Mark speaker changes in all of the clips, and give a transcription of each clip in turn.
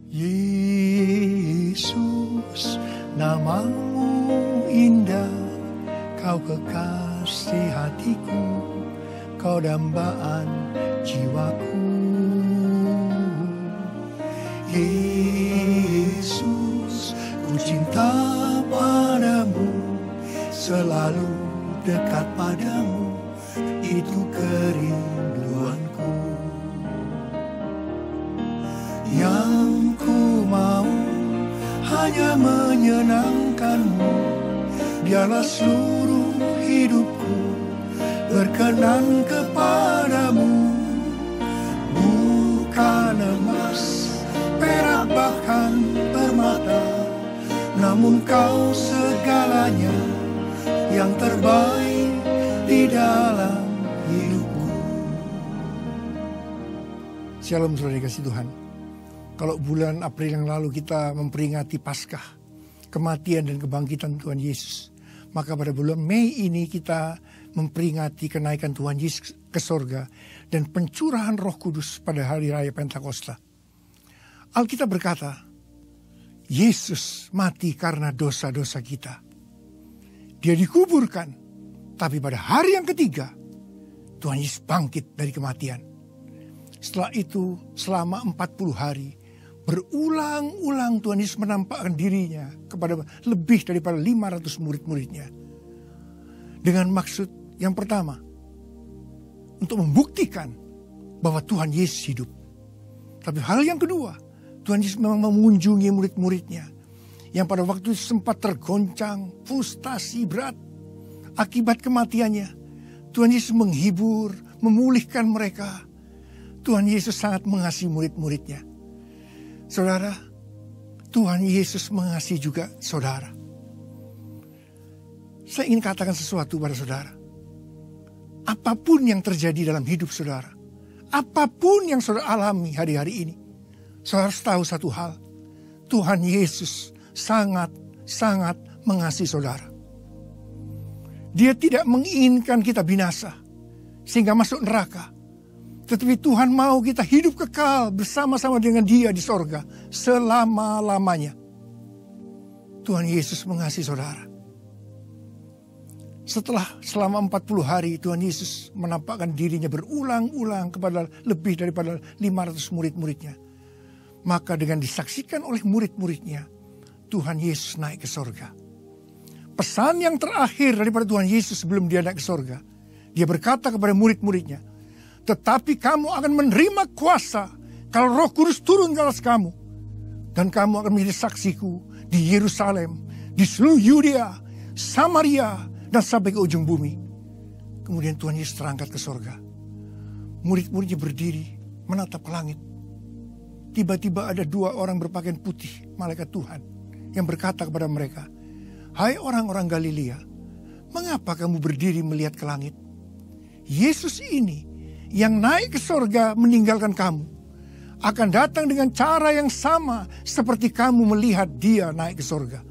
Speaker 1: Yesus, namamu indah, kau kekasih hatiku, kau dambaan jiwaku. Yesus, ku cinta padamu, selalu dekat padamu, itu kerinduanku. Yang ku mau hanya menyenangkanmu, biarlah seluruh hidupku berkenan kepadamu. Bukan emas, perak bahkan permata, namun kau segalanya yang terbaik di dalam hidupku. Shalom saudara dikasih Tuhan. Kalau bulan April yang lalu kita memperingati Paskah, kematian dan kebangkitan Tuhan Yesus, maka pada bulan Mei ini kita memperingati kenaikan Tuhan Yesus ke sorga dan pencurahan Roh Kudus pada hari raya Pentakosta. Alkitab berkata, Yesus mati karena dosa-dosa kita. Dia dikuburkan, tapi pada hari yang ketiga, Tuhan Yesus bangkit dari kematian. Setelah itu, selama 40 hari, berulang-ulang Tuhan Yesus menampakkan dirinya kepada lebih daripada 500 murid-muridnya. Dengan maksud yang pertama, untuk membuktikan bahwa Tuhan Yesus hidup. Tapi hal yang kedua, Tuhan Yesus memang mengunjungi murid-muridnya yang pada waktu itu sempat tergoncang, frustasi berat akibat kematiannya. Tuhan Yesus menghibur, memulihkan mereka. Tuhan Yesus sangat mengasihi murid-muridnya. Saudara, Tuhan Yesus mengasihi juga saudara. Saya ingin katakan sesuatu pada saudara. Apapun yang terjadi dalam hidup saudara, apapun yang saudara alami hari-hari ini, saudara harus tahu satu hal. Tuhan Yesus sangat mengasihi saudara. Dia tidak menginginkan kita binasa sehingga masuk neraka. Tetapi Tuhan mau kita hidup kekal bersama-sama dengan Dia di sorga selama-lamanya. Tuhan Yesus mengasihi saudara. Selama 40 hari Tuhan Yesus menampakkan dirinya berulang-ulang kepada lebih daripada 500 murid-muridnya. Maka dengan disaksikan oleh murid-muridnya, Tuhan Yesus naik ke sorga. Pesan yang terakhir daripada Tuhan Yesus sebelum Dia naik ke sorga, Dia berkata kepada murid-muridnya, tetapi kamu akan menerima kuasa kalau Roh Kudus turun ke atas kamu. Dan kamu akan menjadi saksiku di Yerusalem, di seluruh Yudea, Samaria, dan sampai ke ujung bumi. Kemudian Tuhan Yesus terangkat ke sorga. Murid-muridnya berdiri menatap ke langit. Tiba-tiba ada 2 orang berpakaian putih, malaikat Tuhan, yang berkata kepada mereka, hai orang-orang Galilea, mengapa kamu berdiri melihat ke langit? Yesus ini yang naik ke sorga meninggalkan kamu, akan datang dengan cara yang sama seperti kamu melihat Dia naik ke sorga.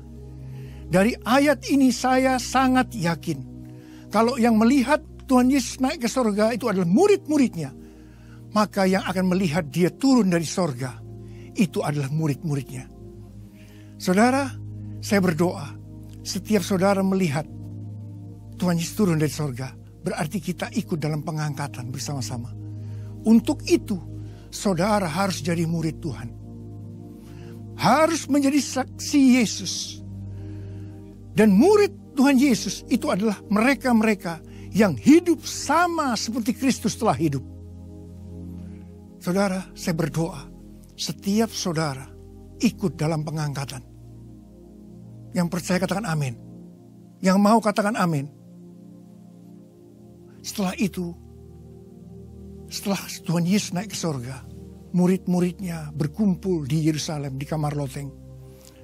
Speaker 1: Dari ayat ini saya sangat yakin, kalau yang melihat Tuhan Yesus naik ke sorga itu adalah murid-muridnya, maka yang akan melihat Dia turun dari sorga, itu adalah murid-muridnya. Saudara, saya berdoa, setiap saudara melihat Tuhan Yesus turun dari sorga, berarti kita ikut dalam pengangkatan bersama-sama. Untuk itu, saudara harus jadi murid Tuhan. Harus menjadi saksi Yesus. Dan murid Tuhan Yesus itu adalah mereka-mereka yang hidup sama seperti Kristus telah hidup. Saudara, saya berdoa, setiap saudara ikut dalam pengangkatan. Yang percaya katakan amin. Yang mau katakan amin. Setelah itu, setelah Tuhan Yesus naik ke sorga, murid-muridnya berkumpul di Yerusalem, di kamar loteng.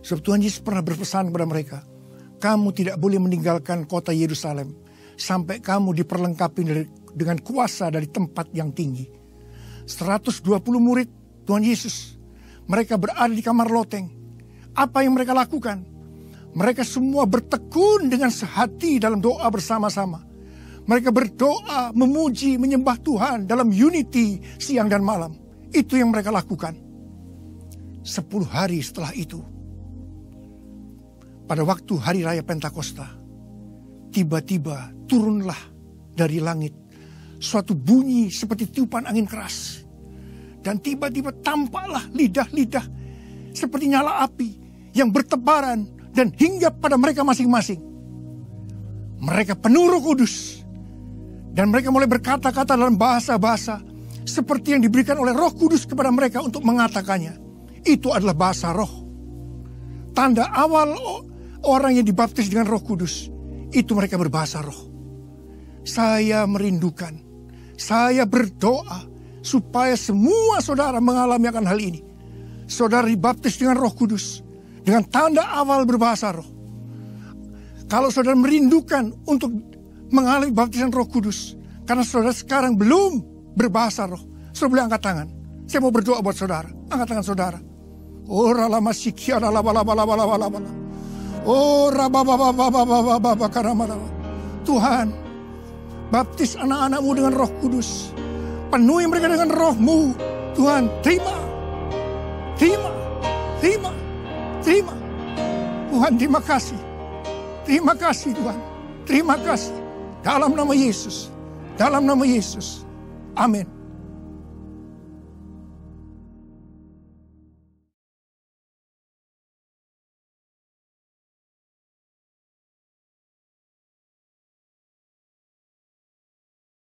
Speaker 1: Sebab Tuhan Yesus pernah berpesan kepada mereka, kamu tidak boleh meninggalkan kota Yerusalem sampai kamu diperlengkapi dengan kuasa dari tempat yang tinggi. 120 murid Tuhan Yesus, mereka berada di kamar loteng. Apa yang mereka lakukan? Mereka semua bertekun dengan sehati dalam doa bersama-sama. Mereka berdoa, memuji, menyembah Tuhan dalam unity siang dan malam. Itu yang mereka lakukan. 10 hari setelah itu, pada waktu hari raya Pentakosta, tiba-tiba turunlah dari langit suatu bunyi seperti tiupan angin keras. Dan tiba-tiba tampaklah lidah-lidah seperti nyala api yang bertebaran dan hinggap pada mereka masing-masing. Mereka penuh Roh Kudus. Dan mereka mulai berkata-kata dalam bahasa-bahasa seperti yang diberikan oleh Roh Kudus kepada mereka untuk mengatakannya. Itu adalah bahasa roh. Tanda awal orang yang dibaptis dengan Roh Kudus, itu mereka berbahasa roh. Saya merindukan, saya berdoa supaya semua saudara mengalami akan hal ini. Saudara dibaptis dengan Roh Kudus, dengan tanda awal berbahasa roh. Kalau saudara merindukan untuk mengalami baptisan Roh Kudus, karena saudara sekarang belum berbahasa roh, saudara boleh angkat tangan. Saya mau berdoa buat saudara. Angkat tangan saudara. Oh ralama sikia ralaba. Oh rababa karamala. Tuhan, baptis anak-anakmu dengan Roh Kudus. Penuhi mereka dengan roh-Mu. Tuhan, terima. Tuhan, terima kasih. Terima kasih Tuhan. Terima kasih. Dalam nama Yesus. Amin.